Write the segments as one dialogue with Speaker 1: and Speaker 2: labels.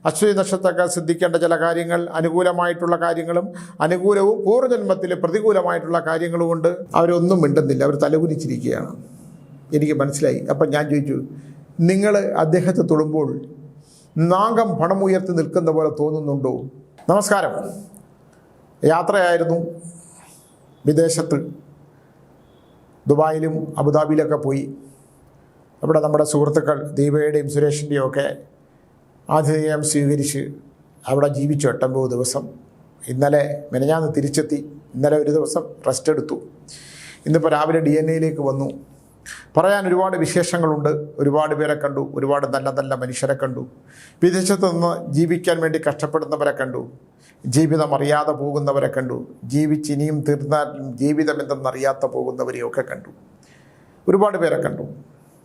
Speaker 1: അശ്വതി നക്ഷത്രക്കാർ ശ്രദ്ധിക്കേണ്ട ചില കാര്യങ്ങൾ, അനുകൂലമായിട്ടുള്ള കാര്യങ്ങളും അനുകൂലവും പൂർവ്വജന്മത്തിലെ പ്രതികൂലമായിട്ടുള്ള കാര്യങ്ങളും കൊണ്ട് അവരൊന്നും മിണ്ടുന്നില്ല, അവർ തലകുനിച്ചിരിക്കുകയാണ്. എനിക്ക് മനസ്സിലായി. അപ്പം ഞാൻ ചോദിച്ചു, നിങ്ങൾ അദ്ദേഹത്തെ തൊടുമ്പോൾ നാഗം പണമുയർത്തി നിൽക്കുന്ന പോലെ തോന്നുന്നുണ്ടോ? നമസ്കാരം. യാത്രയായിരുന്നു, വിദേശത്ത് ദുബായിലും അബുദാബിയിലൊക്കെ പോയി. അവിടെ നമ്മുടെ സുഹൃത്തുക്കൾ ദീപയുടെയും സുരേഷിൻ്റെയും ഒക്കെ ആതിഥേയം സ്വീകരിച്ച് അവിടെ ജീവിച്ചു 89 ദിവസം. ഇന്നലെ മെനഞ്ഞാന്ന് തിരിച്ചെത്തി. ഇന്നലെ ഒരു ദിവസം റെസ്റ്റ് എടുത്തു. ഇന്നിപ്പോൾ രാവിലെ DNA വന്നു. പറയാൻ ഒരുപാട് വിശേഷങ്ങളുണ്ട്. ഒരുപാട് പേരെ കണ്ടു, ഒരുപാട് നല്ല നല്ല മനുഷ്യരെ കണ്ടു, വിദേശത്ത് നിന്ന് ജീവിക്കാൻ വേണ്ടി കഷ്ടപ്പെടുന്നവരെ കണ്ടു, ജീവിതം അറിയാതെ പോകുന്നവരെ കണ്ടു, ജീവിച്ചിനിയും തീർന്നാലും ജീവിതം എന്തെന്നറിയാത്ത പോകുന്നവരെയൊക്കെ കണ്ടു. ഒരുപാട് പേരെ കണ്ടു.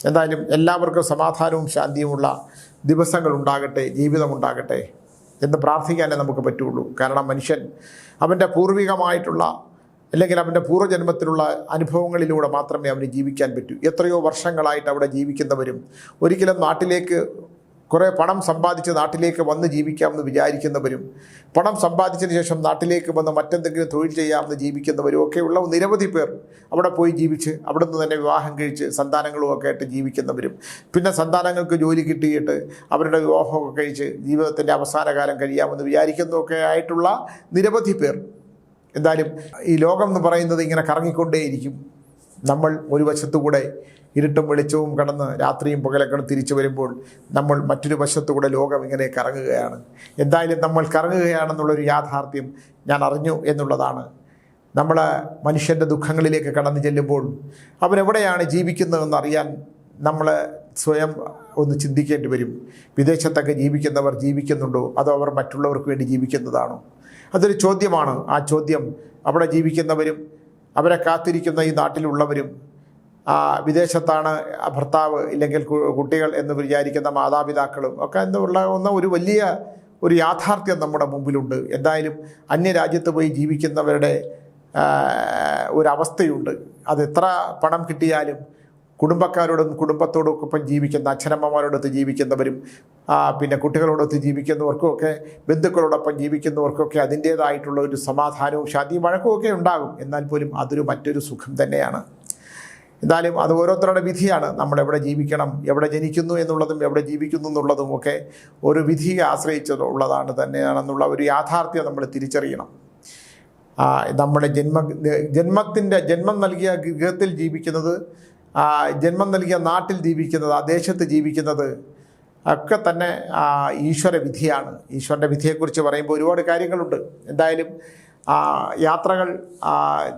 Speaker 1: എന്തായാലും എല്ലാവർക്കും സമാധാനവും ശാന്തിയുമുള്ള ദിവസങ്ങൾ ഉണ്ടാകട്ടെ, ജീവിതമുണ്ടാകട്ടെ എന്ന് പ്രാർത്ഥിക്കാനേ നമുക്ക് പറ്റുള്ളൂ. കാരണം മനുഷ്യൻ അവൻ്റെ പൂർവികമായിട്ടുള്ള അല്ലെങ്കിൽ അവൻ്റെ പൂർവ്വജന്മത്തിലുള്ള അനുഭവങ്ങളിലൂടെ മാത്രമേ അവന് ജീവിക്കാൻ പറ്റൂ. എത്രയോ വർഷങ്ങളായിട്ട് അവിടെ ജീവിക്കുന്നവരും ഒരിക്കലും നാട്ടിലേക്ക് കുറേ പണം സമ്പാദിച്ച് നാട്ടിലേക്ക് വന്ന് ജീവിക്കാമെന്ന് വിചാരിക്കുന്നവരും, പണം സമ്പാദിച്ചതിന് ശേഷം നാട്ടിലേക്ക് വന്ന് മറ്റെന്തെങ്കിലും തൊഴിൽ ചെയ്യാമെന്ന് ജീവിക്കുന്നവരും ഒക്കെയുള്ള നിരവധി പേർ അവിടെ പോയി ജീവിച്ച് അവിടെ നിന്ന് തന്നെ വിവാഹം കഴിച്ച് സന്താനങ്ങളുമൊക്കെ ആയിട്ട് ജീവിക്കുന്നവരും, പിന്നെ സന്താനങ്ങൾക്ക് ജോലി കിട്ടിയിട്ട് അവരുടെ വിവാഹമൊക്കെ കഴിച്ച് ജീവിതത്തിൻ്റെ അവസാന കാലം കഴിയാമെന്ന് വിചാരിക്കുന്നതൊക്കെ ആയിട്ടുള്ള നിരവധി പേർ. എന്തായാലും ഈ ലോകം എന്ന് പറയുന്നത് ഇങ്ങനെ കറങ്ങിക്കൊണ്ടേയിരിക്കും. നമ്മൾ ഒരു വശത്തുകൂടെ ഇരുട്ടും വെളിച്ചവും കടന്ന് രാത്രിയും പകലൊക്കെ തിരിച്ചു വരുമ്പോൾ നമ്മൾ മറ്റൊരു വശത്തുകൂടെ ലോകം ഇങ്ങനെ കറങ്ങുകയാണ്. എന്തായാലും നമ്മൾ കറങ്ങുകയാണെന്നുള്ളൊരു യാഥാർത്ഥ്യം ഞാൻ അറിഞ്ഞു എന്നുള്ളതാണ്. നമ്മൾ മനുഷ്യൻ്റെ ദുഃഖങ്ങളിലേക്ക് കടന്നു ചെല്ലുമ്പോൾ അവനെവിടെയാണ് ജീവിക്കുന്നതെന്ന് അറിയാൻ നമ്മൾ സ്വയം ഒന്ന് ചിന്തിക്കേണ്ടി വരും. വിദേശത്തൊക്കെ ജീവിക്കുന്നവർ ജീവിക്കുന്നുണ്ടോ, അതോ അവർ മറ്റുള്ളവർക്ക് വേണ്ടി ജീവിക്കുന്നതാണോ? അതൊരു ചോദ്യമാണ്. ആ ചോദ്യം അവിടെ ജീവിക്കുന്നവരും അവരെ കാത്തിരിക്കുന്ന ഈ നാട്ടിലുള്ളവരും വിദേശത്താണ് ഭർത്താവ് ഇല്ലെങ്കിൽ കുട്ടികൾ എന്ന് വിചാരിക്കുന്ന മാതാപിതാക്കളും ഒക്കെ എന്നുള്ള ഒരു വലിയ ഒരു യാഥാർത്ഥ്യം നമ്മുടെ മുമ്പിലുണ്ട്. എന്തായാലും അന്യരാജ്യത്ത് പോയി ജീവിക്കുന്നവരുടെ ഒരവസ്ഥയുണ്ട്. അത് എത്ര പണം കിട്ടിയാലും കുടുംബക്കാരോടും കുടുംബത്തോടൊപ്പം ജീവിക്കുന്ന അച്ഛനമ്മമാരോടൊത്ത് ജീവിക്കുന്നവരും പിന്നെ കുട്ടികളോടൊത്ത് ജീവിക്കുന്നവർക്കുമൊക്കെ ബന്ധുക്കളോടൊപ്പം ജീവിക്കുന്നവർക്കൊക്കെ അതിൻ്റേതായിട്ടുള്ള ഒരു സമാധാനവും ശാന്തിയും വഴക്കമൊക്കെ ഉണ്ടാകും. എന്നാൽ പോലും അതൊരു മറ്റൊരു സുഖം തന്നെയാണ്. എന്തായാലും അത് ഓരോരുത്തരുടെ വിധിയാണ്. നമ്മളെവിടെ ജീവിക്കണം, എവിടെ ജനിക്കുന്നു എന്നുള്ളതും എവിടെ ജീവിക്കുന്നു എന്നുള്ളതും ഒക്കെ ഒരു വിധിയെ ആശ്രയിച്ചുള്ളതാണ് തന്നെയാണെന്നുള്ള ഒരു യാഥാർത്ഥ്യം നമ്മൾ തിരിച്ചറിയണം. നമ്മുടെ ജന്മം നൽകിയ ഗൃഹത്തിൽ ജീവിക്കുന്നത്, ജന്മം നൽകിയ നാട്ടിൽ ജീവിക്കുന്നത്, ആ ദേശത്ത് ജീവിക്കുന്നത് ഒക്കെ തന്നെ ഈശ്വര വിധിയാണ്. ഈശ്വരൻ്റെ വിധിയെക്കുറിച്ച് പറയുമ്പോൾ ഒരുപാട് കാര്യങ്ങളുണ്ട്. എന്തായാലും യാത്രകൾ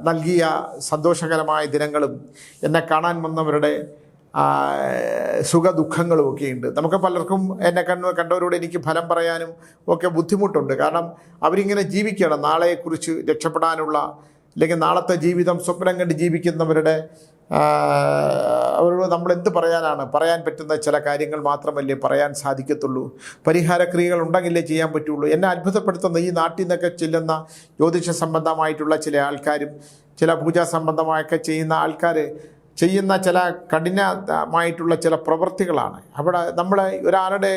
Speaker 1: നൽകിയ സന്തോഷകരമായ ദിനങ്ങളും എന്നെ കാണാൻ വന്നവരുടെ സുഖദുഃഖങ്ങളും ഒക്കെയുണ്ട്. നമുക്ക് പലർക്കും എന്നെ കണ്ടവരോട് എനിക്ക് ഫലം പറയാനും ഒക്കെ ബുദ്ധിമുട്ടുണ്ട്. കാരണം അവരിങ്ങനെ ജീവിക്കണം. നാളെക്കുറിച്ച് രക്ഷപ്പെടാനുള്ള അല്ലെങ്കിൽ നാളത്തെ ജീവിതം സ്വപ്നം കണ്ട് ജീവിക്കുന്നവരുടെ അവരോട് നമ്മൾ എന്ത് പറയാനാണ്? പറയാൻ പറ്റുന്ന ചില കാര്യങ്ങൾ മാത്രമല്ലേ പറയാൻ സാധിക്കത്തുള്ളൂ. പരിഹാരക്രിയകൾ ഉണ്ടെങ്കിലേ ചെയ്യാൻ പറ്റുള്ളൂ. എന്നെ അത്ഭുതപ്പെടുത്തുന്ന ഈ നാട്ടിൽ നിന്നൊക്കെ ചെല്ലുന്ന ജ്യോതിഷ സംബന്ധമായിട്ടുള്ള ചില ആൾക്കാരും ചില പൂജാ സംബന്ധമായൊക്കെ ചെയ്യുന്ന ആൾക്കാർ ചെയ്യുന്ന ചില കഠിനമായിട്ടുള്ള ചില പ്രവൃത്തികളാണ്. അവിടെ നമ്മൾ ഒരാളുടെ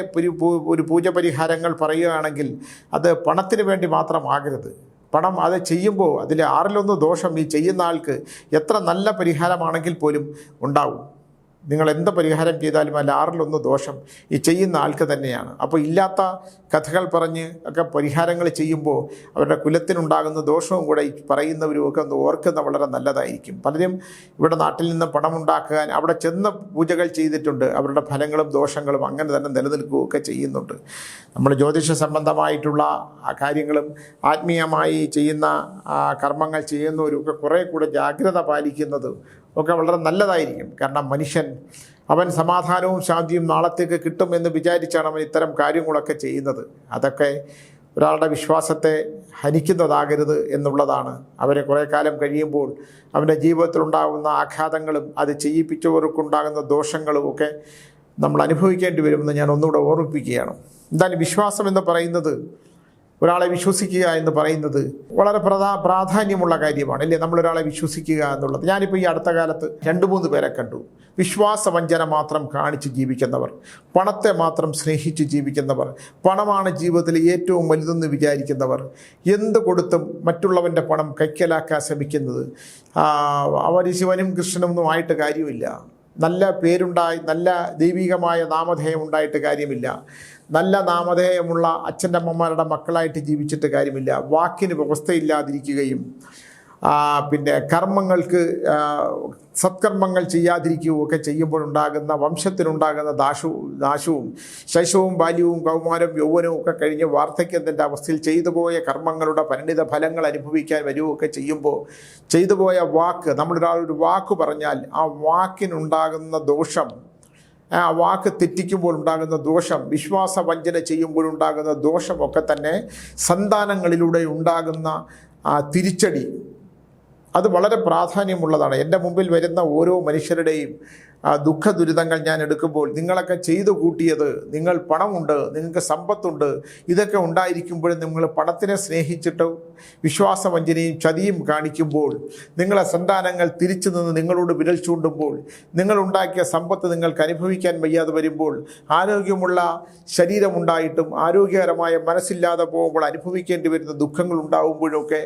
Speaker 1: ഒരു പൂജ പരിഹാരങ്ങൾ പറയുകയാണെങ്കിൽ അത് പണത്തിന് വേണ്ടി മാത്രമാകരുത്. പണം അത് ചെയ്യുമ്പോൾ അതിൽ 1/6 ദോഷം ഈ ചെയ്യുന്ന ആൾക്ക് എത്ര നല്ല പരിഹാരമാണെങ്കിൽ പോലും ഉണ്ടാവും. നിങ്ങൾ എന്ത് പരിഹാരം ചെയ്താലും അതിൽ 1/6 ദോഷം ഈ ചെയ്യുന്ന ആൾക്ക് തന്നെയാണ്. അപ്പോൾ ഇല്ലാത്ത കഥകൾ പറഞ്ഞ് ഒക്കെ പരിഹാരങ്ങൾ ചെയ്യുമ്പോൾ അവരുടെ കുലത്തിനുണ്ടാകുന്ന ദോഷവും കൂടെ ഈ പറയുന്നവരുമൊക്കെ ഒന്ന് ഓർക്കുന്ന വളരെ നല്ലതായിരിക്കും. പലരും ഇവിടെ നാട്ടിൽ നിന്ന് പണമുണ്ടാക്കാൻ അവിടെ ചെന്ന് പൂജകൾ ചെയ്തിട്ടുണ്ട്. അവരുടെ ഫലങ്ങളും ദോഷങ്ങളും അങ്ങനെ തന്നെ നിലനിൽക്കുകയൊക്കെ ചെയ്യുന്നുണ്ട്. നമ്മൾ ജ്യോതിഷ സംബന്ധമായിട്ടുള്ള കാര്യങ്ങളും ആത്മീയമായി ചെയ്യുന്ന കർമ്മങ്ങൾ ചെയ്യുന്നവരൊക്കെ കുറേ കൂടെ ജാഗ്രത പാലിക്കുന്നത് ഒക്കെ വളരെ നല്ലതായിരിക്കും. കാരണം മനുഷ്യൻ അവൻ സമാധാനവും ശാന്തിയും നാളത്തേക്ക് കിട്ടുമെന്ന് വിചാരിച്ചാണ് അവൻ ഇത്തരം കാര്യങ്ങളൊക്കെ ചെയ്യുന്നത്. അതൊക്കെ ഒരാളുടെ വിശ്വാസത്തെ ഹനിക്കുന്നതാകരുത് എന്നുള്ളതാണ്. അവരെ കുറേ കാലം കഴിയുമ്പോൾ അവൻ്റെ ജീവിതത്തിലുണ്ടാകുന്ന ആഘാതങ്ങളും അത് ചെയ്യിപ്പിച്ചവർക്കുണ്ടാകുന്ന ദോഷങ്ങളും ഒക്കെ നമ്മൾ അനുഭവിക്കേണ്ടി വരുമെന്ന് ഞാൻ ഒന്നുകൂടെ ഓർമ്മിപ്പിക്കുകയാണ്. എന്തായാലും വിശ്വാസം എന്ന് പറയുന്നത് ഒരാളെ വിശ്വസിക്കുക എന്ന് പറയുന്നത് വളരെ പ്രാധാന്യമുള്ള കാര്യമാണ് അല്ലേ? നമ്മളൊരാളെ വിശ്വസിക്കുക എന്നുള്ളത്. ഞാനിപ്പോൾ ഈ അടുത്ത കാലത്ത് 2-3 പേരെ കണ്ടു. വിശ്വാസവഞ്ചന മാത്രം കാണിച്ച് ജീവിക്കുന്നവർ, പണത്തെ മാത്രം സ്നേഹിച്ച് ജീവിക്കുന്നവർ, പണമാണ് ജീവിതത്തിൽ ഏറ്റവും വലുതെന്ന് വിചാരിക്കുന്നവർ, എന്ത് കൊടുത്തും മറ്റുള്ളവൻ്റെ പണം കൈക്കലാക്കാൻ ശ്രമിക്കുന്നത്. അവർ ശിവനും കൃഷ്ണനൊന്നും ആയിട്ട് കാര്യമില്ല. നല്ല പേരുണ്ടായി, നല്ല ദൈവികമായ നാമധേയം ഉണ്ടായിട്ട് കാര്യമില്ല. നല്ല നാമധേയമുള്ള അച്ഛൻ്റെ അമ്മമാരുടെ മക്കളായിട്ട് ജീവിച്ചിട്ട് കാര്യമില്ല. വാക്കിന് വ്യവസ്ഥയില്ലാതിരിക്കുകയും പിന്നെ കർമ്മങ്ങൾക്ക് സത്കർമ്മങ്ങൾ ചെയ്യാതിരിക്കുകയും ഒക്കെ ചെയ്യുമ്പോഴുണ്ടാകുന്ന വംശത്തിനുണ്ടാകുന്ന നാശവും ശൈശവവും ബാല്യവും കൗമാരം യൗവനവും ഒക്കെ കഴിഞ്ഞ് വാർദ്ധക്യത്തിൻ്റെ അവസ്ഥയിൽ ചെയ്തു പോയ കർമ്മങ്ങളുടെ പരിണിത ഫലങ്ങൾ അനുഭവിക്കാൻ വരികയൊക്കെ ചെയ്യുമ്പോൾ ചെയ്തു പോയ വാക്ക്, നമ്മളൊരാളൊരു വാക്ക് പറഞ്ഞാൽ ആ വാക്കിനുണ്ടാകുന്ന ദോഷം, ആ വാക്ക് തെറ്റിക്കുമ്പോൾ ഉണ്ടാകുന്ന ദോഷം, വിശ്വാസവഞ്ചന ചെയ്യുമ്പോഴുണ്ടാകുന്ന ദോഷമൊക്കെ തന്നെ സന്താനങ്ങളിലൂടെ ഉണ്ടാകുന്ന തിരിച്ചടി അത് വളരെ പ്രാധാന്യമുള്ളതാണ്. എൻ്റെ മുമ്പിൽ വരുന്ന ഓരോ മനുഷ്യരുടെയും ദുഃഖ ദുരിതങ്ങൾ ഞാൻ എടുക്കുമ്പോൾ നിങ്ങളൊക്കെ ചെയ്തു കൂട്ടിയത്, നിങ്ങൾ പണമുണ്ട്, നിങ്ങൾക്ക് സമ്പത്തുണ്ട്, ഇതൊക്കെ ഉണ്ടായിരിക്കുമ്പോഴും നിങ്ങൾ പണത്തിനെ സ്നേഹിച്ചിട്ട് വിശ്വാസവഞ്ചനയും ചതിയും കാണിക്കുമ്പോൾ, നിങ്ങളെ സന്താനങ്ങൾ തിരിച്ചു നിന്ന് നിങ്ങളോട് വിരൽ ചൂണ്ടുമ്പോൾ, നിങ്ങളുണ്ടാക്കിയ സമ്പത്ത് നിങ്ങൾക്ക് അനുഭവിക്കാൻ വയ്യാതെ വരുമ്പോൾ, ആരോഗ്യമുള്ള ശരീരമുണ്ടായിട്ടും ആരോഗ്യകരമായ മനസ്സില്ലാതെ പോകുമ്പോൾ അനുഭവിക്കേണ്ടി വരുന്ന ദുഃഖങ്ങൾ ഉണ്ടാകുമ്പോഴൊക്കെ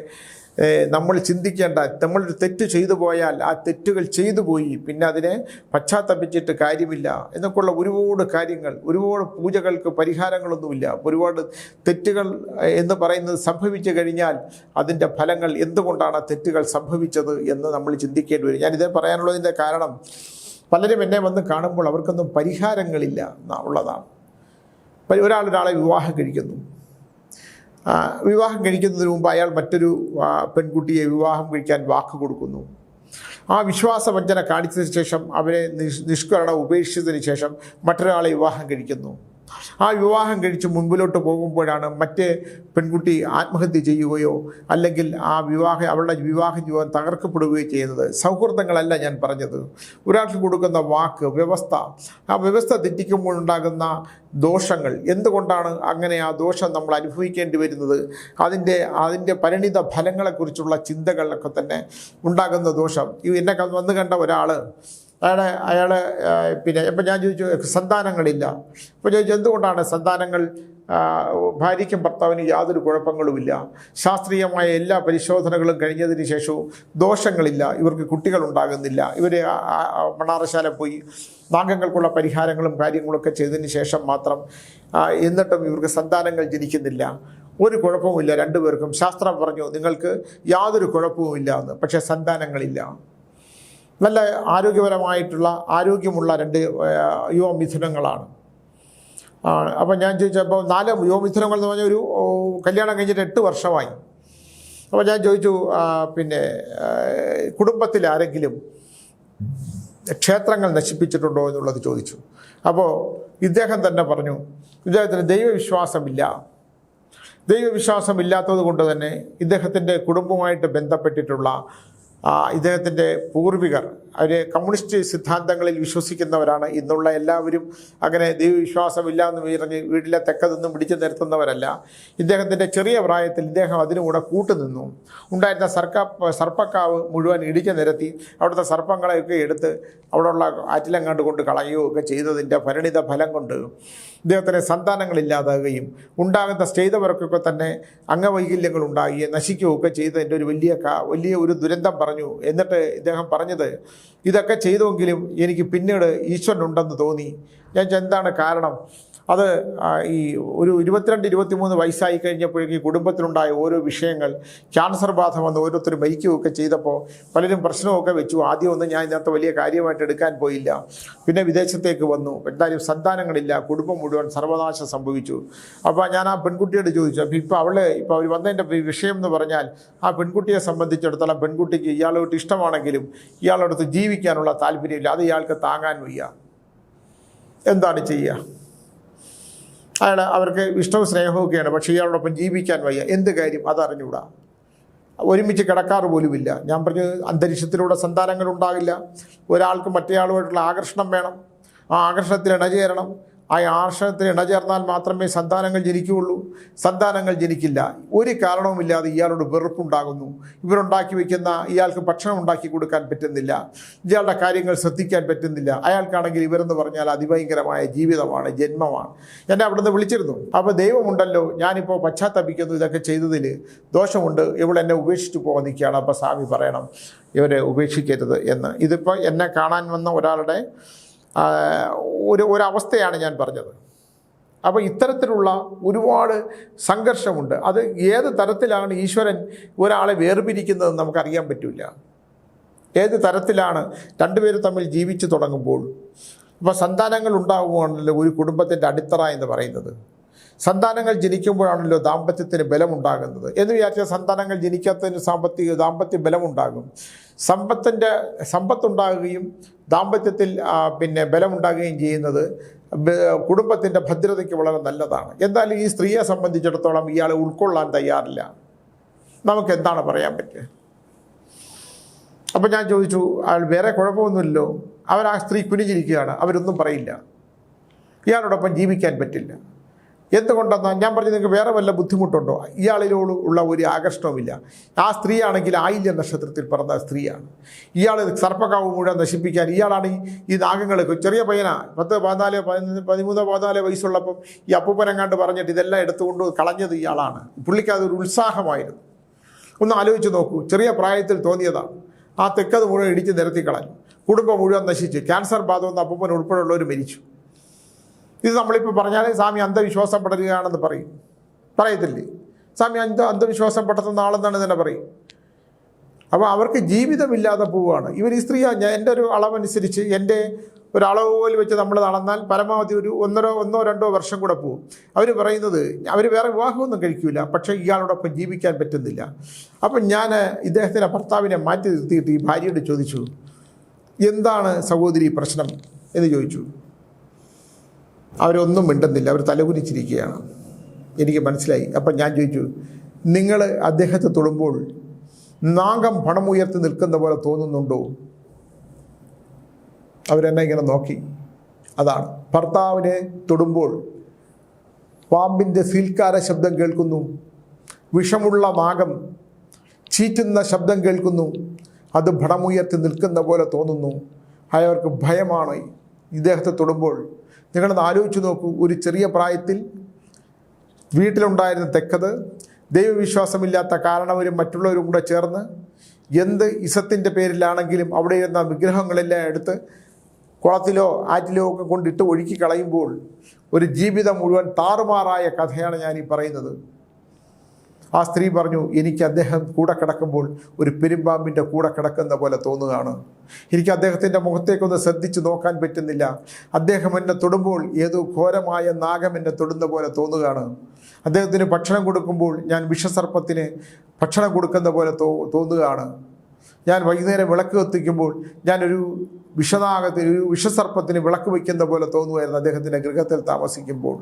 Speaker 1: നമ്മൾ ചിന്തിക്കേണ്ട, നമ്മളൊരു തെറ്റ് ചെയ്തു പോയാൽ ആ തെറ്റുകൾ ചെയ്തു പോയി, പിന്നെ അതിനെ പശ്ചാത്തപിച്ചിട്ട് കാര്യമില്ല എന്നൊക്കെയുള്ള ഒരുപാട് കാര്യങ്ങൾ, ഒരുപാട് പൂജകൾക്ക് പരിഹാരങ്ങളൊന്നുമില്ല. ഒരുപാട് തെറ്റുകൾ എന്ന് പറയുന്നത് സംഭവിച്ചു കഴിഞ്ഞാൽ അതിൻ്റെ ഫലങ്ങൾ, എന്തുകൊണ്ടാണ് ആ തെറ്റുകൾ സംഭവിച്ചത് എന്ന് നമ്മൾ ചിന്തിക്കേണ്ടി വരും. ഞാനിതേ പറയാനുള്ളതിൻ്റെ കാരണം, പലരും എന്നെ വന്ന് കാണുമ്പോൾ അവർക്കൊന്നും പരിഹാരങ്ങളില്ല ഉള്ളതാണ്. ഒരാളൊരാളെ വിവാഹം കഴിക്കുന്നു. വിവാഹം കഴിക്കുന്നതിന് മുമ്പ് അയാൾ മറ്റൊരു പെൺകുട്ടിയെ വിവാഹം കഴിക്കാൻ വാക്ക് കൊടുക്കുന്നു. ആ വിശ്വാസവഞ്ചന കാണിച്ചതിന് ശേഷം അവരെ നിഷ്കരണം ഉപേക്ഷിച്ചതിന് ശേഷം മറ്റൊരാളെ വിവാഹം കഴിക്കുന്നു. ആ വിവാഹം കഴിച്ച് മുൻപിലോട്ട് പോകുമ്പോഴാണ് മറ്റേ പെൺകുട്ടി ആത്മഹത്യ ചെയ്യുകയോ അല്ലെങ്കിൽ അവളുടെ വിവാഹ ജീവിതം തകർക്കപ്പെടുകയോ ചെയ്യുന്നത്. സൗഹൃദങ്ങളല്ല ഞാൻ പറഞ്ഞത്. ഒരാൾക്ക് കൊടുക്കുന്ന വാക്ക്, വ്യവസ്ഥ, ആ വ്യവസ്ഥ തെറ്റിക്കുമ്പോഴുണ്ടാകുന്ന ദോഷങ്ങൾ, എന്തുകൊണ്ടാണ് അങ്ങനെ ആ ദോഷം നമ്മൾ അനുഭവിക്കേണ്ടി വരുന്നത്, അതിൻ്റെ പരിണിത ഫലങ്ങളെക്കുറിച്ചുള്ള ചിന്തകളിലൊക്കെ തന്നെ ഉണ്ടാകുന്ന ദോഷം. എന്നെ വന്ന് കണ്ട ഒരാൾ, അയാൾ പിന്നെ ഇപ്പം ഞാൻ ചോദിച്ചു സന്താനങ്ങളില്ല. ഇപ്പോൾ ചോദിച്ചു എന്തുകൊണ്ടാണ് സന്താനങ്ങൾ, ഭാര്യയ്ക്കും ഭർത്താവിനും യാതൊരു കുഴപ്പങ്ങളുമില്ല, ശാസ്ത്രീയമായ എല്ലാ പരിശോധനകളും കഴിഞ്ഞതിന് ശേഷവും ദോഷങ്ങളില്ല, ഇവർക്ക് കുട്ടികളുണ്ടാകുന്നില്ല, ഇവർ മണ്ണാറശാല പോയി നാഗങ്ങൾക്കുള്ള പരിഹാരങ്ങളും കാര്യങ്ങളൊക്കെ ചെയ്തതിന് ശേഷം മാത്രം എന്നിട്ടും ഇവർക്ക് സന്താനങ്ങൾ ജനിക്കുന്നില്ല, ഒരു കുഴപ്പവുമില്ല രണ്ടുപേർക്കും. ശാസ്ത്രം പറഞ്ഞു നിങ്ങൾക്ക് യാതൊരു കുഴപ്പവുമില്ല എന്ന്. പക്ഷേ സന്താനങ്ങളില്ല. നല്ല ആരോഗ്യമുള്ള 2 യുവമിഥുനങ്ങളാണ്. അപ്പം ഞാൻ ചോദിച്ചപ്പോൾ 4 യുവമിഥുനങ്ങൾ എന്ന് പറഞ്ഞാൽ ഒരു കല്യാണം കഴിഞ്ഞിട്ട് 8 വർഷമായി. അപ്പോൾ ഞാൻ ചോദിച്ചു പിന്നെ കുടുംബത്തിൽ ആരെങ്കിലും ക്ഷേത്രങ്ങൾ നശിപ്പിച്ചിട്ടുണ്ടോ എന്നുള്ളത് ചോദിച്ചു. അപ്പോൾ ഇദ്ദേഹം തന്നെ പറഞ്ഞു ഇദ്ദേഹത്തിന് ദൈവവിശ്വാസമില്ലാത്തത് കൊണ്ട് തന്നെ ഇദ്ദേഹത്തിൻ്റെ കുടുംബവുമായിട്ട് ബന്ധപ്പെട്ടിട്ടുള്ള ഇദ്ദേഹത്തിൻ്റെ പൂർവികർ അവർ കമ്മ്യൂണിസ്റ്റ് സിദ്ധാന്തങ്ങളിൽ വിശ്വസിക്കുന്നവരാണ്. ഇന്നുള്ള എല്ലാവരും അങ്ങനെ ദൈവവിശ്വാസമില്ല എന്ന് പറഞ്ഞ് വീട്ടിലെ തെക്കതൊന്നും പിടിച്ചു നിർത്തുന്നവരല്ല. ഇദ്ദേഹത്തിൻ്റെ ചെറിയ പ്രായത്തിൽ ഇദ്ദേഹം അതിനുകൂടെ കൂട്ടുനിന്നു. ഉണ്ടായിരുന്ന സർപ്പക്കാവ് മുഴുവൻ ഇടിച്ചു നിരത്തി അവിടുത്തെ സർപ്പങ്ങളെയൊക്കെ എടുത്ത് അവിടെയുള്ള ആറ്റിലങ്ങാണ്ട് കൊണ്ട് കളയുകയൊക്കെ ചെയ്തതിൻ്റെ പരിണിത ഫലം കൊണ്ട് ഇദ്ദേഹത്തിന് സന്താനങ്ങളില്ലാതാകുകയും ചെയ്തവർക്കൊക്കെ തന്നെ അംഗവൈകല്യങ്ങൾ ഉണ്ടാകുകയും നശിക്കുകയൊക്കെ ചെയ്തതിൻ്റെ ഒരു വലിയ ഒരു ദുരന്തം പറഞ്ഞു. എന്നിട്ട് ഇദ്ദേഹം പറഞ്ഞത് ഇതൊക്കെ ചെയ്തുവെങ്കിലും എനിക്ക് പിന്നീട് ഈശ്വരനുണ്ടെന്ന് തോന്നി. ഞാൻ എന്താണ് കാരണം? അത് ഈ ഒരു 22-23 വയസ്സായി കഴിഞ്ഞപ്പോഴേക്കും ഈ കുടുംബത്തിലുണ്ടായ ഓരോ വിഷയങ്ങൾ, ക്യാൻസർ ബാധ വന്ന് ഓരോരുത്തർ മരിക്കുകയൊക്കെ ചെയ്തപ്പോൾ പലരും പ്രശ്നമൊക്കെ വെച്ചു. ആദ്യമൊന്നും ഞാൻ ഇതിനകത്ത് വലിയ കാര്യമായിട്ട് എടുക്കാൻ പോയില്ല. പിന്നെ വിദേശത്തേക്ക് വന്നു. എന്തായാലും സന്താനങ്ങളില്ല, കുടുംബം മുഴുവൻ സർവനാശം സംഭവിച്ചു. അപ്പോൾ ഞാൻ ആ പെൺകുട്ടിയോട് ചോദിച്ചു, അപ്പോൾ അവർ വന്നതിൻ്റെ വിഷയം എന്ന് പറഞ്ഞാൽ ആ പെൺകുട്ടിയെ സംബന്ധിച്ചിടത്തോളം പെൺകുട്ടിക്ക് ഇയാളോട്ട് ഇഷ്ടമാണെങ്കിലും ഇയാളോടത്ത് ജീവിക്കാനുള്ള താല്പര്യമില്ല. അത് ഇയാൾക്ക് താങ്ങാൻ വയ്യ. എന്താണ് ചെയ്യുക? അവർക്ക് ഇഷ്ടവും സ്നേഹമൊക്കെയാണ്, പക്ഷേ ഇയാളോടൊപ്പം ജീവിക്കാൻ വയ്യ. എന്ത് കാര്യം അതറിഞ്ഞൂടാ. ഒരുമിച്ച് കിടക്കാറ് പോലുമില്ല. ഞാൻ പറഞ്ഞു അന്തരീക്ഷത്തിലൂടെ സന്താനങ്ങൾ ഉണ്ടാകില്ല. ഒരാൾക്ക് മറ്റേയാളുമായിട്ടുള്ള ആകർഷണം വേണം. ആ ആകർഷണത്തിൽ ഇണചേരണം. ആ ആശ്രമത്തിന് ഇണചേർന്നാൽ മാത്രമേ സന്താനങ്ങൾ ജനിക്കുകയുള്ളൂ. സന്താനങ്ങൾ ജനിക്കില്ല. ഒരു കാരണവുമില്ലാതെ ഇയാളോട് വെറുപ്പുണ്ടാകുന്നു. ഇവരുണ്ടാക്കി വയ്ക്കുന്ന ഇയാൾക്ക് ഭക്ഷണം ഉണ്ടാക്കി കൊടുക്കാൻ പറ്റുന്നില്ല, ഇയാളുടെ കാര്യങ്ങൾ ശ്രദ്ധിക്കാൻ പറ്റുന്നില്ല. അയാൾക്കാണെങ്കിൽ ഇവരെന്ന് പറഞ്ഞാൽ അതിഭയങ്കരമായ ജീവിതമാണ്, ജന്മമാണ്. എന്നെ അവിടുന്ന് വിളിച്ചിരുന്നു. അപ്പോൾ ദൈവമുണ്ടല്ലോ, ഞാനിപ്പോൾ പശ്ചാത്തപിക്കുന്നു, ഇതൊക്കെ ചെയ്തതിൽ ദോഷമുണ്ട്, ഇവളെന്നെ ഉപേക്ഷിച്ച് പോകാൻ നിൽക്കുകയാണ്. അപ്പോൾ സ്വാമി പറയണം ഇവരെ ഉപേക്ഷിക്കരുത് എന്ന്. ഇതിപ്പോൾ എന്നെ കാണാൻ വന്ന ഒരാളുടെ ഒരവസ്ഥയാണ് ഞാൻ പറഞ്ഞത്. അപ്പോൾ ഇത്തരത്തിലുള്ള ഒരുപാട് സംഘർഷമുണ്ട്. അത് ഏത് തരത്തിലാണ് ഈശ്വരൻ ഒരാളെ വേർപിരിക്കുന്നതെന്ന് നമുക്കറിയാൻ പറ്റില്ല. ഏത് തരത്തിലാണ് രണ്ടുപേർ തമ്മിൽ ജീവിച്ചു തുടങ്ങുമ്പോൾ. അപ്പോൾ സന്താനങ്ങൾ ഉണ്ടാകുവാണല്ലോ ഒരു കുടുംബത്തിൻ്റെ അടിത്തറ എന്ന് പറയുന്നത്. സന്താനങ്ങൾ ജനിക്കുമ്പോഴാണല്ലോ ദാമ്പത്യത്തിന് ബലമുണ്ടാകുന്നത്. എന്ന് വിചാരിച്ചാൽ സന്താനങ്ങൾ ജനിക്കാത്തതിന് ദാമ്പത്യ ബലമുണ്ടാകും. സമ്പത്തുണ്ടാകുകയും ദാമ്പത്യത്തിൽ ബലമുണ്ടാകുകയും ചെയ്യുന്നത് കുടുംബത്തിൻ്റെ ഭദ്രതയ്ക്ക് വളരെ നല്ലതാണ്. എന്തായാലും ഈ സ്ത്രീയെ സംബന്ധിച്ചിടത്തോളം ഇയാളെ ഉൾക്കൊള്ളാൻ തയ്യാറില്ല. നമുക്ക് എന്താണ് പറയാൻ പറ്റുക? അപ്പോൾ ഞാൻ ചോദിച്ചു, അയാൾ വേറെ കുഴപ്പമൊന്നുമില്ലല്ലോ, ആ സ്ത്രീ കുനിഞ്ഞിരിക്കുകയാണ്, അവരൊന്നും പറയില്ല, ഇയാളോടൊപ്പം ജീവിക്കാൻ പറ്റില്ല. എന്തുകൊണ്ടെന്നാൽ ഞാൻ പറഞ്ഞു, നിങ്ങൾക്ക് വേറെ വല്ല ബുദ്ധിമുട്ടുണ്ടോ? ഇയാളിനോട് ഉള്ള ഒരു ആകർഷണവുമില്ല. ആ സ്ത്രീയാണെങ്കിൽ ആയില്യ നക്ഷത്രത്തിൽ പിറന്ന സ്ത്രീയാണ്. ഇയാൾ സർപ്പക്കാവ് മുഴുവൻ നശിപ്പിക്കാൻ ഇയാളാണ് ഈ നാഗങ്ങൾക്ക്. ചെറിയ പയ്യനാ, 10, 14, 13, 14 വയസ്സുള്ളപ്പം ഈ അപ്പൂപ്പനെങ്ങാണ്ട് പറഞ്ഞിട്ട് ഇതെല്ലാം എടുത്തുകൊണ്ട് കളഞ്ഞത് ഇയാളാണ്. പുള്ളിക്ക് അതൊരു ഉത്സാഹമായിരുന്നു. ഒന്ന് ആലോചിച്ച് നോക്കൂ, ചെറിയ പ്രായത്തിൽ തോന്നിയതാണ്. ആ തെക്കത് മുഴുവൻ ഇടിച്ച് നിരത്തി കളഞ്ഞു, കുടുംബം മുഴുവൻ നശിച്ച്, ക്യാൻസർ ബാധ വന്ന അപ്പൂപ്പൻ ഉൾപ്പെടെയുള്ളവർ മരിച്ചു. ഇത് നമ്മളിപ്പോൾ പറഞ്ഞാൽ സ്വാമി അന്ധവിശ്വാസം പടരുകയാണെന്ന് പറയത്തില്ലേ? സ്വാമി അന്ധവിശ്വാസം പടർത്തുന്ന ആളെന്നാണ് തന്നെ പറയും. അപ്പോൾ അവർക്ക് ജീവിതമില്ലാതെ പോവുകയാണ്. ഇവർ ഈ സ്ത്രീ, എൻ്റെ ഒരു അളവനുസരിച്ച്, എൻ്റെ ഒരു അളവ് പോലെ വെച്ച് നമ്മൾ നടന്നാൽ പരമാവധി ഒരു 1-2 വർഷം കൂടെ പോകും. അവർ പറയുന്നത് അവർ വേറെ വിവാഹമൊന്നും കഴിക്കില്ല, പക്ഷേ ഇയാളോടൊപ്പം ജീവിക്കാൻ പറ്റുന്നില്ല. അപ്പം ഞാൻ ഇദ്ദേഹത്തിൻ്റെ ഭർത്താവിനെ മാറ്റി നിർത്തിയിട്ട് ഈ ഭാര്യയോട് ചോദിച്ചു, എന്താണ് സഹോദരി പ്രശ്നം എന്ന് ചോദിച്ചു. അവരൊന്നും മിണ്ടുന്നില്ല, അവർ തലകുനിച്ചിരിക്കുകയാണ്. എനിക്ക് മനസ്സിലായി. അപ്പം ഞാൻ ചോദിച്ചു, നിങ്ങൾ അദ്ദേഹത്തെ തൊടുമ്പോൾ നാഗം പണമുയർത്തി നിൽക്കുന്ന പോലെ തോന്നുന്നുണ്ടോ? അവരെന്നെ ഇങ്ങനെ നോക്കി. അതാണ്, ഭർത്താവിനെ തൊടുമ്പോൾ പാമ്പിൻ്റെ സീൽക്കാര ശബ്ദം കേൾക്കുന്നു, വിഷമുള്ള നാഗം ചീറ്റുന്ന ശബ്ദം കേൾക്കുന്നു, അത് ഭണമുയർത്തി നിൽക്കുന്ന പോലെ തോന്നുന്നു. അയാൾക്ക് ഭയമാണ് ഇദ്ദേഹത്തെ തൊടുമ്പോൾ. നിങ്ങളൊന്ന് ആലോചിച്ച് നോക്കൂ, ഒരു ചെറിയ പ്രായത്തിൽ വീട്ടിലുണ്ടായിരുന്ന തെക്കത് ദൈവവിശ്വാസമില്ലാത്ത കാരണവരും മറ്റുള്ളവരും കൂടെ ചേർന്ന് എന്ത് ഇസത്തിൻ്റെ പേരിലാണെങ്കിലും അവിടെ ഇരുന്ന വിഗ്രഹങ്ങളെല്ലാം എടുത്ത് കുളത്തിലോ ആറ്റിലോ ഒക്കെ കൊണ്ടിട്ട് ഒഴുക്കി കളയുമ്പോൾ ഒരു ജീവിതം മുഴുവൻ താറുമാറായ കഥയാണ് ഞാനീ പറയുന്നത്. ആ സ്ത്രീ പറഞ്ഞു, എനിക്ക് അദ്ദേഹം കൂടെ കിടക്കുമ്പോൾ ഒരു പെരുമ്പാമ്പിൻ്റെ കൂടെ കിടക്കുന്ന പോലെ തോന്നുകയാണ്. എനിക്ക് അദ്ദേഹത്തിൻ്റെ മുഖത്തേക്കൊന്ന് ശ്രദ്ധിച്ച് നോക്കാൻ പറ്റുന്നില്ല. അദ്ദേഹം എന്നെ തൊടുമ്പോൾ ഏതോ ഘോരമായ നാഗം എന്നെ തൊടുന്ന പോലെ തോന്നുകയാണ്. അദ്ദേഹത്തിന് ഭക്ഷണം കൊടുക്കുമ്പോൾ ഞാൻ വിഷസർപ്പത്തിന് ഭക്ഷണം കൊടുക്കുന്ന പോലെ തോന്നുകയാണ്. ഞാൻ വൈകുന്നേരം വിളക്ക് കത്തിക്കുമ്പോൾ ഞാനൊരു ഒരു വിഷസർപ്പത്തിന് വിളക്ക് വയ്ക്കുന്ന പോലെ തോന്നുമായിരുന്നു അദ്ദേഹത്തിൻ്റെ ഗൃഹത്തിൽ താമസിക്കുമ്പോൾ.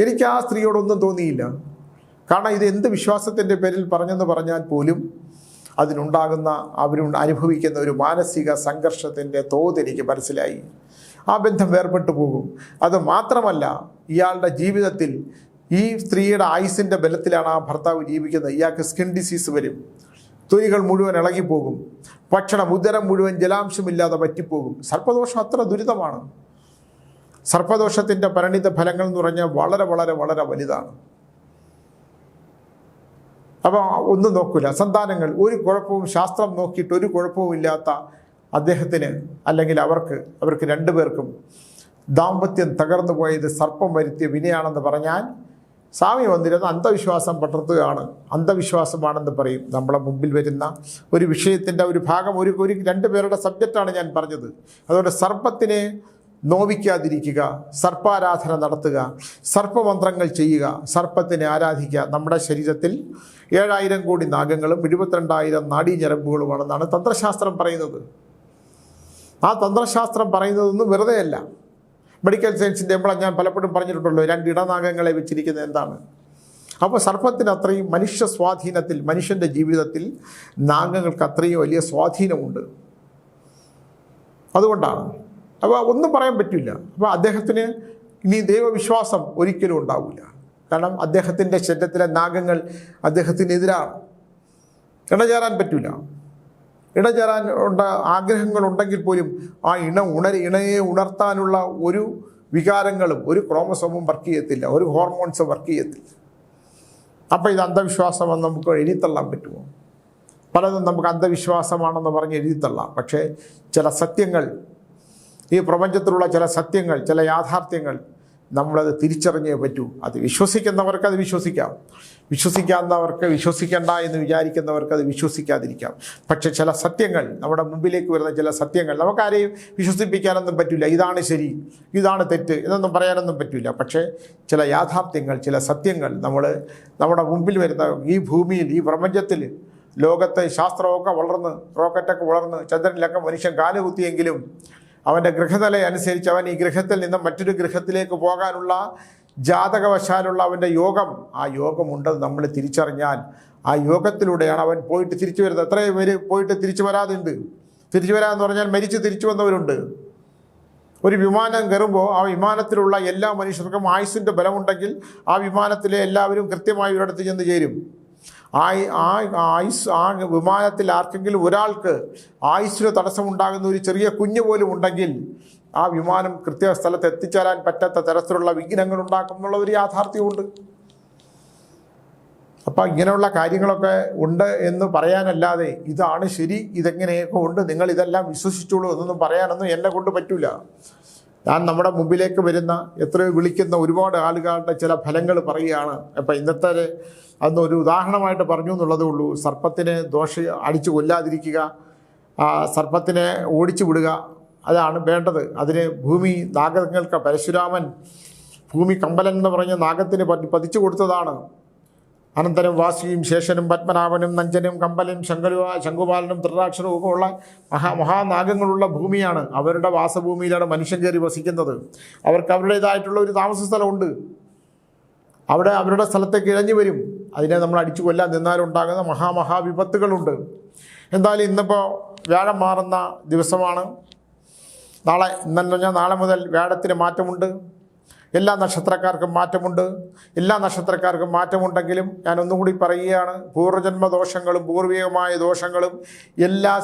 Speaker 1: എനിക്ക് ആ സ്ത്രീയോടൊന്നും തോന്നിയില്ല. കാരണം ഇത് എന്ത് വിശ്വാസത്തിൻ്റെ പേരിൽ പറഞ്ഞെന്ന് പറഞ്ഞാൽ പോലും അതിനുണ്ടാകുന്ന അനുഭവിക്കുന്ന ഒരു മാനസിക സംഘർഷത്തിൻ്റെ തോത് എനിക്ക് മനസ്സിലായി. ആ ബന്ധം വേർപെട്ടു പോകും. അത് മാത്രമല്ല, ഇയാളുടെ ജീവിതത്തിൽ ഈ സ്ത്രീയുടെ ആയുസിൻ്റെ ബലത്തിലാണ് ആ ഭർത്താവ് ജീവിക്കുന്നത്. ഇയാൾക്ക് സ്കിൻ ഡിസീസ് വരും, തൊലികൾ മുഴുവൻ ഇളകിപ്പോകും, ഉദരം മുഴുവൻ ജലാംശമില്ലാതെ പറ്റിപ്പോകും. സർപ്പദോഷം അത്ര ദുരിതമാണ്. സർപ്പദോഷത്തിൻ്റെ പരിണിത ഫലങ്ങൾ എന്ന് പറഞ്ഞാൽ വളരെ വളരെ വളരെ വലുതാണ്. അപ്പോൾ ഒന്നും നോക്കില്ല. സന്താനങ്ങൾ ഒരു കുഴപ്പവും, ശാസ്ത്രം നോക്കിയിട്ട് ഒരു കുഴപ്പവും ഇല്ലാത്ത അദ്ദേഹത്തിന്, അല്ലെങ്കിൽ അവർക്ക് രണ്ടുപേർക്കും ദാമ്പത്യം തകർന്നു പോയത് സർപ്പം വരുത്തിയ വിനയാണെന്ന് പറഞ്ഞാൽ സ്വാമി വന്നിരുന്ന അന്ധവിശ്വാസം പടർത്തുകയാണ്, അന്ധവിശ്വാസമാണെന്ന് പറയും. നമ്മളെ മുമ്പിൽ വരുന്ന ഒരു വിഷയത്തിൻ്റെ ഒരു ഭാഗം, ഒരു 2 പേരുടെ സബ്ജക്റ്റാണ് ഞാൻ പറഞ്ഞത്. അതുകൊണ്ട് സർപ്പത്തിനെ നോവിക്കാതിരിക്കുക, സർപ്പാരാധന നടത്തുക, സർപ്പമന്ത്രങ്ങൾ ചെയ്യുക, സർപ്പത്തിനെ ആരാധിക്കുക. നമ്മുടെ ശരീരത്തിൽ 7000 കോടി നാഗങ്ങളും 72,000 നാഡീഞരമ്പുകളുമാണെന്നാണ് തന്ത്രശാസ്ത്രം പറയുന്നത്. ആ തന്ത്രശാസ്ത്രം പറയുന്നതൊന്നും വെറുതെയല്ല. മെഡിക്കൽ സയൻസിൻ്റെ ഞാൻ പലപ്പോഴും പറഞ്ഞിട്ടുണ്ടല്ലോ, 2 ഇടനാഗങ്ങളെ വെച്ചിരിക്കുന്നത് എന്താണ്. അപ്പോൾ സർപ്പത്തിന് അത്രയും മനുഷ്യ സ്വാധീനത്തിൽ, മനുഷ്യൻ്റെ ജീവിതത്തിൽ നാഗങ്ങൾക്ക് അത്രയും വലിയ സ്വാധീനമുണ്ട്. അതുകൊണ്ടാണ്. അപ്പോൾ ഒന്നും പറയാൻ പറ്റില്ല. അപ്പോൾ അദ്ദേഹത്തിന് ഇനി ദൈവവിശ്വാസം ഒരിക്കലും ഉണ്ടാവില്ല. കാരണം അദ്ദേഹത്തിൻ്റെ ശരീരത്തിലെ നാഗങ്ങൾ അദ്ദേഹത്തിനെതിരാണ്. ഇണചേരാൻ പറ്റില്ല. ഇണചേരാൻ ആഗ്രഹങ്ങളുണ്ടെങ്കിൽ പോലും ആ ഇണയെ ഉണർത്താനുള്ള ഒരു വികാരങ്ങളും ഒരു ക്രോമസോമും വർക്ക് ചെയ്യത്തില്ല, ഒരു ഹോർമോൺസും വർക്ക് ചെയ്യത്തില്ല. അപ്പോൾ ഇത് അന്ധവിശ്വാസമെന്ന് നമുക്ക് എഴുതിത്തള്ളാൻ പറ്റുമോ? പലതും നമുക്ക് അന്ധവിശ്വാസമാണെന്ന് പറഞ്ഞ് എഴുതിത്തള്ളാം. പക്ഷേ ചില സത്യങ്ങൾ, ഈ പ്രപഞ്ചത്തിലുള്ള ചില സത്യങ്ങൾ, ചില യാഥാർത്ഥ്യങ്ങൾ നമ്മളത് തിരിച്ചറിഞ്ഞേ പറ്റൂ. അത് വിശ്വസിക്കുന്നവർക്ക് അത് വിശ്വസിക്കാം, വിശ്വസിക്കാവുന്നവർക്ക് വിശ്വസിക്കേണ്ട എന്ന് വിചാരിക്കുന്നവർക്ക് അത് വിശ്വസിക്കാതിരിക്കാം. പക്ഷെ ചില സത്യങ്ങൾ, നമ്മുടെ മുമ്പിലേക്ക് വരുന്ന ചില സത്യങ്ങൾ നമുക്കാരെയും വിശ്വസിപ്പിക്കാനൊന്നും പറ്റില്ല. ഇതാണ് ശരി, ഇതാണ് തെറ്റ് എന്നൊന്നും പറയാനൊന്നും പറ്റില്ല. പക്ഷേ ചില യാഥാർത്ഥ്യങ്ങൾ, ചില സത്യങ്ങൾ നമ്മുടെ മുമ്പിൽ വരുന്ന ഈ ഭൂമിയിൽ, ഈ പ്രപഞ്ചത്തിൽ, ലോകത്ത് ശാസ്ത്രമൊക്കെ വളർന്ന്, റോക്കറ്റൊക്കെ വളർന്ന് ചന്ദ്രനിലൊക്കെ മനുഷ്യൻ കാലുകുത്തിയെങ്കിലും അവൻ്റെ ഗ്രഹനില അനുസരിച്ച് അവൻ ഈ ഗ്രഹത്തിൽ നിന്നും മറ്റൊരു ഗ്രഹത്തിലേക്ക് പോകാനുള്ള ജാതകവശാലുള്ള അവൻ്റെ യോഗം, ആ യോഗമുണ്ടെന്ന് നമ്മൾ തിരിച്ചറിഞ്ഞാൽ ആ യോഗത്തിലൂടെയാണ് അവൻ പോയിട്ട് തിരിച്ചു വരുന്നത്. എത്രയും പേര് പോയിട്ട് തിരിച്ചു വരാതുണ്ട്. തിരിച്ചു വരാമെന്ന് പറഞ്ഞാൽ മരിച്ച് തിരിച്ചു വന്നവരുണ്ട്. ഒരു വിമാനം കയറുമ്പോൾ ആ വിമാനത്തിലുള്ള എല്ലാ മനുഷ്യർക്കും ആയുസ്സിൻ്റെ ബലമുണ്ടെങ്കിൽ ആ വിമാനത്തിലെ എല്ലാവരും കൃത്യമായി ഒരിടത്ത് ചെന്ന് ചേരും. ആ വിമാനത്തിൽ ആർക്കെങ്കിലും ഒരാൾക്ക് ആയുസ്സിന് തടസ്സമുണ്ടാകുന്ന ഒരു ചെറിയ കുഞ്ഞു പോലും ഉണ്ടെങ്കിൽ ആ വിമാനം കൃത്യ സ്ഥലത്ത് എത്തിച്ചേരാൻ പറ്റാത്ത തരത്തിലുള്ള വിഘ്നങ്ങൾ ഉണ്ടാക്കും എന്നുള്ള ഒരു യാഥാർത്ഥ്യമുണ്ട്. അപ്പോൾ ഇങ്ങനെയുള്ള കാര്യങ്ങളൊക്കെ ഉണ്ട് എന്ന് പറയാനല്ലാതെ ഇതാണ് ശരി, ഇതെങ്ങനെയൊക്കെ ഉണ്ട്, നിങ്ങൾ ഇതെല്ലാം വിശ്വസിച്ചോളൂ എന്നൊന്നും പറയാനൊന്നും എന്നെ കൊണ്ട് പറ്റില്ല. ഞാൻ നമ്മുടെ മുമ്പിലേക്ക് വരുന്ന എത്രയോ വിളിക്കുന്ന ഒരുപാട് ആളുകളുടെ ചില ഫലങ്ങൾ പറയുകയാണ്. അപ്പം ഇന്നത്തെ അതൊരു ഉദാഹരണമായിട്ട് പറഞ്ഞു എന്നുള്ളതേ ഉള്ളൂ. സർപ്പത്തിനെ അടിച്ചു കൊല്ലാതിരിക്കുക, സർപ്പത്തിനെ ഓടിച്ചു വിടുക, അതാണ് വേണ്ടത്. അതിന് ഭൂമി നാഗങ്ങൾക്ക് പരശുരാമൻ ഭൂമി കമ്പലൻ എന്ന് പറഞ്ഞ നാഗത്തിന് പതിച്ചു കൊടുത്തതാണ്. അനന്തരം വാസിയും ശേഷനും പത്മനാഭനും നഞ്ചനും കമ്പലും ശംഖുപാലനും ത്രിരാക്ഷനും ഒക്കെ ഉള്ള മഹാനാഗങ്ങളുള്ള ഭൂമിയാണ്. അവരുടെ വാസഭൂമിയിലാണ് മനുഷ്യൻ കയറി വസിക്കുന്നത്. അവർക്ക് അവരുടേതായിട്ടുള്ള ഒരു താമസ സ്ഥലമുണ്ട്. അവിടെ അവരുടെ സ്ഥലത്തേക്ക് ഇഴഞ്ഞു വരും. അതിനെ നമ്മൾ അടിച്ചു കൊല്ലാൻ നിന്നാലുണ്ടാകുന്ന മഹാവിപത്തുകളുണ്ട്. എന്തായാലും ഇന്നിപ്പോൾ വ്യാഴം മാറുന്ന ദിവസമാണ്. ഇന്നെന്ന് പറഞ്ഞാൽ നാളെ മുതൽ വ്യാഴത്തിന് മാറ്റമുണ്ട്. എല്ലാ നക്ഷത്രക്കാർക്കും മാറ്റമുണ്ട്. എല്ലാ നക്ഷത്രക്കാർക്കും മാറ്റമുണ്ടെങ്കിലും ഞാൻ ഒന്നുകൂടി പറയുകയാണ്, പൂർവ്വജന്മ ദോഷങ്ങളും പൂർവികമായ ദോഷങ്ങളും എല്ലാ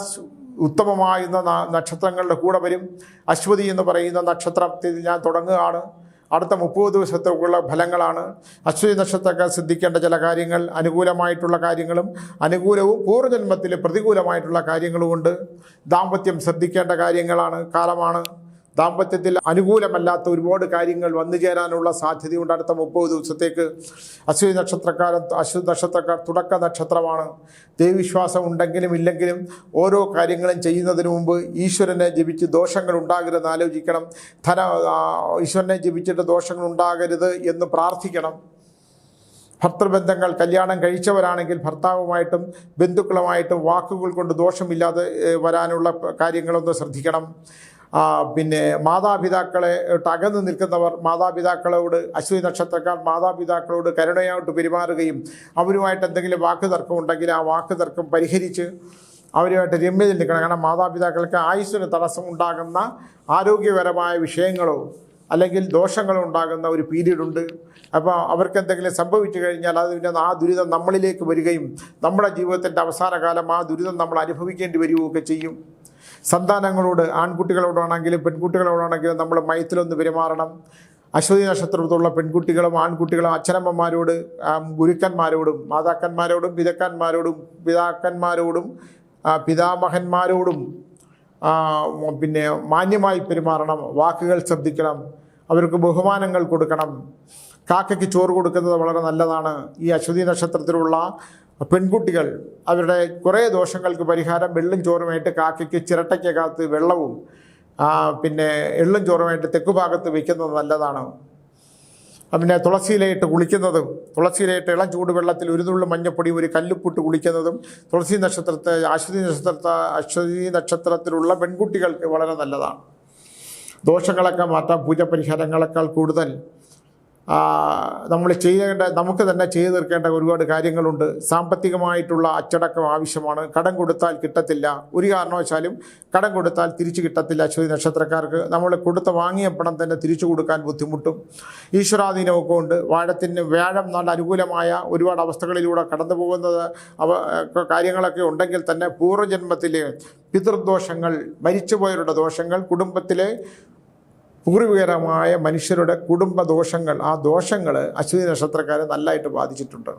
Speaker 1: ഉത്തമമായിരുന്ന നക്ഷത്രങ്ങളുടെ കൂടെ വരും. അശ്വതി എന്ന് പറയുന്ന നക്ഷത്രത്തിൽ ഞാൻ തുടങ്ങുകയാണ്. അടുത്ത 30 ദിവസത്തേക്കുള്ള ഫലങ്ങളാണ്. അശ്വതി നക്ഷത്രക്കാർ ശ്രദ്ധിക്കേണ്ട ചില കാര്യങ്ങൾ, അനുകൂലമായിട്ടുള്ള കാര്യങ്ങളും അനുകൂലവും പൂർവ്വജന്മത്തിൽ പ്രതികൂലമായിട്ടുള്ള കാര്യങ്ങളുമുണ്ട്. ദാമ്പത്യം ശ്രദ്ധിക്കേണ്ട കാലമാണ്. ദാമ്പത്യത്തിൽ അനുകൂലമല്ലാത്ത ഒരുപാട് കാര്യങ്ങൾ വന്നു ചേരാനുള്ള സാധ്യതയുണ്ട് അടുത്ത 30 ദിവസത്തേക്ക്. അശ്വതി നക്ഷത്രക്കാർ തുടക്ക നക്ഷത്രമാണ്. ദൈവവിശ്വാസം ഉണ്ടെങ്കിലും ഇല്ലെങ്കിലും ഓരോ കാര്യങ്ങളും ചെയ്യുന്നതിന് മുമ്പ് ഈശ്വരനെ ജപിച്ച് ദോഷങ്ങൾ ഉണ്ടാകരുതെന്ന് ആലോചിക്കണം. ഈശ്വരനെ ജപിച്ചിട്ട് ദോഷങ്ങൾ ഉണ്ടാകരുത് എന്ന് പ്രാർത്ഥിക്കണം. ഭർത്തൃബന്ധങ്ങൾ, കല്യാണം കഴിച്ചവരാണെങ്കിൽ ഭർത്താവുമായിട്ടും ബന്ധുക്കളുമായിട്ടും വാക്കുകൾ കൊണ്ട് ദോഷമില്ലാതെ വരാനുള്ള കാര്യങ്ങളൊന്ന് ശ്രദ്ധിക്കണം. പിന്നെ മാതാപിതാക്കളെ അകന്നു നിൽക്കുന്നവർ മാതാപിതാക്കളോട്, അശ്വതി നക്ഷത്രക്കാർ മാതാപിതാക്കളോട് കരുണയായിട്ട് പെരുമാറുകയും അവരുമായിട്ട് എന്തെങ്കിലും വാക്ക് തർക്കം ഉണ്ടെങ്കിൽ ആ വാക്ക് തർക്കം പരിഹരിച്ച് അവരുമായിട്ട് രമ്യതയിൽ നിൽക്കണം. കാരണം മാതാപിതാക്കൾക്ക് ആയുസ്സിന് തടസ്സം ഉണ്ടാകുന്ന ആരോഗ്യപരമായ വിഷയങ്ങളോ അല്ലെങ്കിൽ ദോഷങ്ങളോ ഉണ്ടാകുന്ന ഒരു പീരീഡുണ്ട്. അപ്പോൾ അവർക്ക് എന്തെങ്കിലും സംഭവിച്ചു കഴിഞ്ഞാൽ ആ ദുരിതം നമ്മളിലേക്ക് വരികയും നമ്മുടെ ജീവിതത്തിൻ്റെ അവസാന കാലം ആ ദുരിതം നമ്മൾ അനുഭവിക്കേണ്ടി വരികയൊക്കെ ചെയ്യും. സന്താനങ്ങളോട്, ആൺകുട്ടികളോടാണെങ്കിലും പെൺകുട്ടികളോടാണെങ്കിലും നമ്മൾ മയത്തിലൊന്ന് പെരുമാറണം. അശ്വതി നക്ഷത്രത്തിലുള്ള പെൺകുട്ടികളും ആൺകുട്ടികളും അച്ഛനമ്മമാരോട്, ഗുരുക്കന്മാരോടും, മാതാക്കന്മാരോടും, പിതാക്കന്മാരോടും പിതാമഹന്മാരോടും പിന്നെ മാന്യമായി പെരുമാറണം. വാക്കുകൾ ശ്രദ്ധിക്കണം. അവർക്ക് ബഹുമാനങ്ങൾ കൊടുക്കണം. കാക്കയ്ക്ക് ചോറ് കൊടുക്കുന്നത് വളരെ നല്ലതാണ്. ഈ അശ്വതി നക്ഷത്രത്തിലുള്ള പെൺകുട്ടികൾ അവരുടെ കുറേ ദോഷങ്ങൾക്ക് പരിഹാരം വെള്ളും ചോറുമായിട്ട് കാക്കയ്ക്ക് ചിരട്ടയ്ക്കകത്ത് വെള്ളവും പിന്നെ എള്ളും ചോറുമായിട്ട് തെക്കുഭാഗത്ത് വയ്ക്കുന്നത് നല്ലതാണ്. പിന്നെ തുളസിയിലയിട്ട് കുളിക്കുന്നതും, തുളസിയിലയിട്ട് ഇളം ചൂടുവെള്ളത്തിൽ ഒരു നുള്ളു മഞ്ഞപ്പൊടി ഒരു കല്ലുപ്പിട്ട് കുളിക്കുന്നതും അശ്വതി നക്ഷത്രത്തിലുള്ള പെൺകുട്ടികൾക്ക് വളരെ നല്ലതാണ്. ദോഷങ്ങളൊക്കെ മാറ്റാം. പൂജ പരിഹാരങ്ങളെക്കാൾ കൂടുതൽ നമ്മൾ നമുക്ക് തന്നെ ചെയ്തു തീർക്കേണ്ട ഒരുപാട് കാര്യങ്ങളുണ്ട്. സാമ്പത്തികമായിട്ടുള്ള അച്ചടക്കം ആവശ്യമാണ്. കടം കൊടുത്താൽ കിട്ടത്തില്ല, ഒരു കാരണവശാലും കടം കൊടുത്താൽ തിരിച്ചു കിട്ടത്തില്ല. അശ്വതി നക്ഷത്രക്കാർക്ക് നമ്മൾ വാങ്ങിയ പണം തന്നെ തിരിച്ചു കൊടുക്കാൻ ബുദ്ധിമുട്ടും. ഈശ്വരാധീനമൊക്കെ ഉണ്ട്. വ്യാഴം നല്ല അനുകൂലമായ ഒരുപാട് അവസ്ഥകളിലൂടെ കടന്നു പോകുന്നത് കാര്യങ്ങളൊക്കെ ഉണ്ടെങ്കിൽ തന്നെ പൂർവ്വജന്മത്തിലെ പിതൃദോഷങ്ങൾ, മരിച്ചുപോയവരുടെ ദോഷങ്ങൾ, കുടുംബത്തിലെ പൂർവികരമായ മനുഷ്യരുടെ കുടുംബ ദോഷങ്ങൾ, ആ ദോഷങ്ങൾ അശ്വതി നക്ഷത്രക്കാരെ നല്ലതായിട്ട് ബാധിച്ചിട്ടുണ്ട്.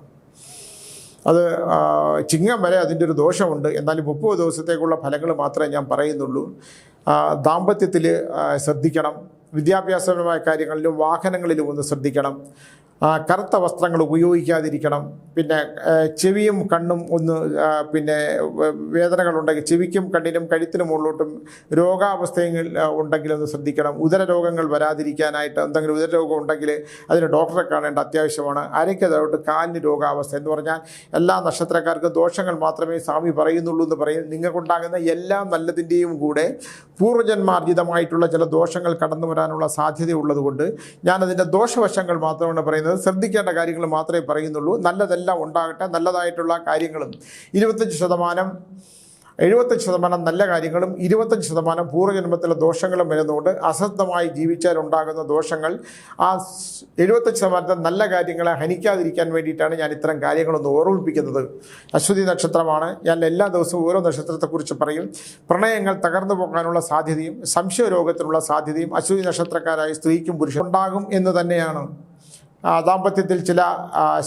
Speaker 1: അത് ചിങ്ങം വരെ അതിൻ്റെ ഒരു ദോഷമുണ്ട്. എന്നാലും 30 ദിവസത്തേക്കുള്ള ഫലങ്ങൾ മാത്രമേ ഞാൻ പറയുന്നുള്ളൂ. ദാമ്പത്യത്തിൽ ശ്രദ്ധിക്കണം, വിദ്യാഭ്യാസപരമായ കാര്യങ്ങളിലും വാഹനങ്ങളിലും ഒന്ന് ശ്രദ്ധിക്കണം. കറുത്ത വസ്ത്രങ്ങൾ ഉപയോഗിക്കാതിരിക്കണം. പിന്നെ ചെവിയും കണ്ണും ഒന്ന് വേദനകളുണ്ടെങ്കിൽ ചെവിക്കും കണ്ണിനും കഴുത്തിനും മുകളിലോട്ടും രോഗാവസ്ഥകൾ ഉണ്ടെങ്കിൽ ഒന്ന് ശ്രദ്ധിക്കണം. ഉദരരോഗങ്ങൾ വരാതിരിക്കാനായിട്ട് എന്തെങ്കിലും ഉദരരോഗം ഉണ്ടെങ്കിൽ അതിന് ഡോക്ടറെ കാണേണ്ട അത്യാവശ്യമാണ്. അരയ്ക്കതോട്ട് കാലിന് രോഗാവസ്ഥ എന്ന് പറഞ്ഞാൽ എല്ലാ നക്ഷത്രക്കാർക്കും ദോഷങ്ങൾ മാത്രമേ സ്വാമി പറയുന്നുള്ളൂ എന്ന് പറയും. നിങ്ങൾക്കുണ്ടാകുന്ന എല്ലാ നല്ലതിൻ്റെയും കൂടെ പൂർവ്വജന്മാർജിതമായിട്ടുള്ള ചില ദോഷങ്ങൾ കടന്നു വരാനുള്ള സാധ്യതയുള്ളതുകൊണ്ട് ഞാനതിൻ്റെ ദോഷവശങ്ങൾ മാത്രമാണ് പറയുന്നത്. ശ്രദ്ധിക്കേണ്ട കാര്യങ്ങൾ മാത്രമേ പറയുന്നുള്ളൂ. നല്ലതെല്ലാം ഉണ്ടാകട്ടെ. നല്ലതായിട്ടുള്ള കാര്യങ്ങളും 75% നല്ല കാര്യങ്ങളും 25% പൂർവ്വജന്മത്തിലെ ദോഷങ്ങളും വരുന്നതുകൊണ്ട് അശ്രദ്ധമായി ജീവിച്ചാൽ ഉണ്ടാകുന്ന ദോഷങ്ങൾ, ആ 75% നല്ല കാര്യങ്ങളെ ഹനിക്കാതിരിക്കാൻ വേണ്ടിയിട്ടാണ് ഞാൻ ഇത്തരം കാര്യങ്ങളൊന്ന് ഓർമ്മിപ്പിക്കുന്നത്. അശ്വതി നക്ഷത്രമാണ്. ഞാൻ എല്ലാ ദിവസവും ഓരോ നക്ഷത്രത്തെക്കുറിച്ച് പറയും. പ്രണയങ്ങൾ തകർന്നു പോകാനുള്ള സാധ്യതയും സംശയരോഗത്തിനുള്ള സാധ്യതയും അശ്വതി നക്ഷത്രക്കാരായ സ്ത്രീക്കും പുരുഷനും ഉണ്ടാകും എന്ന് തന്നെയാണ്. ദാമ്പത്യത്തിൽ ചില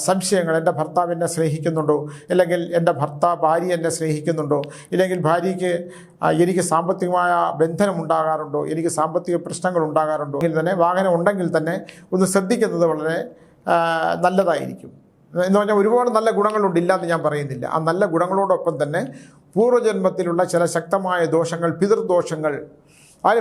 Speaker 1: സംശയങ്ങൾ, എൻ്റെ ഭർത്താവ് എന്നെ സ്നേഹിക്കുന്നുണ്ടോ, അല്ലെങ്കിൽ എൻ്റെ ഭാര്യ എന്നെ സ്നേഹിക്കുന്നുണ്ടോ, ഇല്ലെങ്കിൽ ഭാര്യയ്ക്ക് എനിക്ക് സാമ്പത്തികമായ ബന്ധനം ഉണ്ടാകാറുണ്ടോ, എനിക്ക് സാമ്പത്തിക പ്രശ്നങ്ങൾ ഉണ്ടാകാറുണ്ടോ എങ്കിൽ തന്നെ വാഹനം ഉണ്ടെങ്കിൽ തന്നെ ഒന്ന് ശ്രദ്ധിക്കുന്നത് വളരെ നല്ലതായിരിക്കും. എന്ന് പറഞ്ഞാൽ ഒരുപാട് നല്ല ഗുണങ്ങളുണ്ട്, ഇല്ലാന്ന് ഞാൻ പറയുന്നില്ല. ആ നല്ല ഗുണങ്ങളോടൊപ്പം തന്നെ പൂർവ്വജന്മത്തിലുള്ള ചില ശക്തമായ ദോഷങ്ങൾ, പിതൃദോഷങ്ങൾ,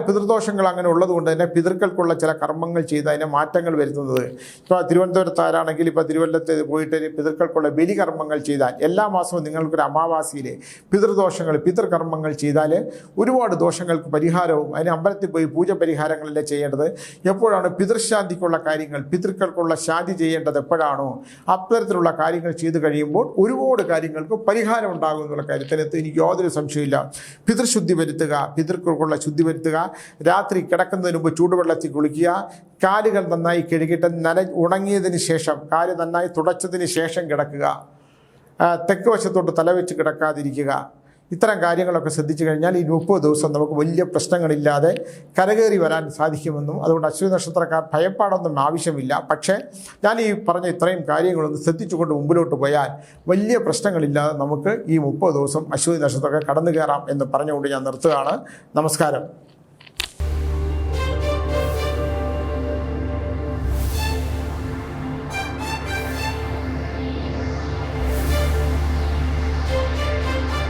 Speaker 1: പിതൃദോഷങ്ങൾ അങ്ങനെ ഉള്ളതുകൊണ്ട് തന്നെ പിതൃക്കൾക്കുള്ള ചില കർമ്മങ്ങൾ ചെയ്ത് അതിനെ മാറ്റങ്ങൾ വരുത്തുന്നത്. ഇപ്പോൾ തിരുവനന്തപുരത്താരാണെങ്കിൽ ഇപ്പോൾ തിരുവല്ലത്ത് പോയിട്ട് പിതൃക്കൾക്കുള്ള ബലികർമ്മങ്ങൾ ചെയ്താൽ, എല്ലാ മാസവും നിങ്ങൾക്കൊരു അമാവാസിയിൽ പിതൃകർമ്മങ്ങൾ ചെയ്താൽ ഒരുപാട് ദോഷങ്ങൾക്ക് പരിഹാരവും, അതിന് അമ്പലത്തിൽ പോയി പൂജ പരിഹാരങ്ങളല്ലേ ചെയ്യേണ്ടത്. എപ്പോഴാണ് പിതൃശാന്തിക്കുള്ള കാര്യങ്ങൾ, പിതൃക്കൾക്കുള്ള ശാന്തി ചെയ്യേണ്ടത് എപ്പോഴാണോ അത്തരത്തിലുള്ള കാര്യങ്ങൾ ചെയ്തു കഴിയുമ്പോൾ ഒരുപാട് കാര്യങ്ങൾക്ക് പരിഹാരം ഉണ്ടാകും എന്നുള്ള കാര്യത്തിനകത്ത് എനിക്ക് യാതൊരു സംശയമില്ല. പിതൃശുദ്ധി വരുത്തുക, പിതൃക്കൾക്കുള്ള ശുദ്ധി വരുത്തുക, രാത്രി കിടക്കുന്നതിന് മുമ്പ് ചൂടുവെള്ളത്തിൽ കുളിക്കുക, കാലുകൾ നന്നായി കഴുകിയിട്ട് ഉണങ്ങിയതിന് ശേഷം കാല് നന്നായി തുടച്ചതിന് ശേഷം കിടക്കുക, തെക്ക് വശത്തോട്ട് തലവെച്ച് കിടക്കാതിരിക്കുക. ഇത്തരം കാര്യങ്ങളൊക്കെ ശ്രദ്ധിച്ചു കഴിഞ്ഞാൽ ഈ 30 ദിവസം നമുക്ക് വലിയ പ്രശ്നങ്ങളില്ലാതെ കരകയറി വരാൻ സാധിക്കുമെന്നും, അതുകൊണ്ട് അശ്വതി നക്ഷത്രക്കാർ ഭയപ്പാടൊന്നും ആവശ്യമില്ല. പക്ഷേ ഞാൻ ഈ പറഞ്ഞ ഇത്രയും കാര്യങ്ങളൊന്ന് ശ്രദ്ധിച്ചുകൊണ്ട് മുമ്പിലോട്ട് പോയാൽ വലിയ പ്രശ്നങ്ങളില്ലാതെ നമുക്ക് ഈ 30 ദിവസം അശ്വതി നക്ഷത്രക്കാർ കടന്നു കയറാം എന്ന് പറഞ്ഞുകൊണ്ട് ഞാൻ നിർത്തുകയാണ്. നമസ്കാരം.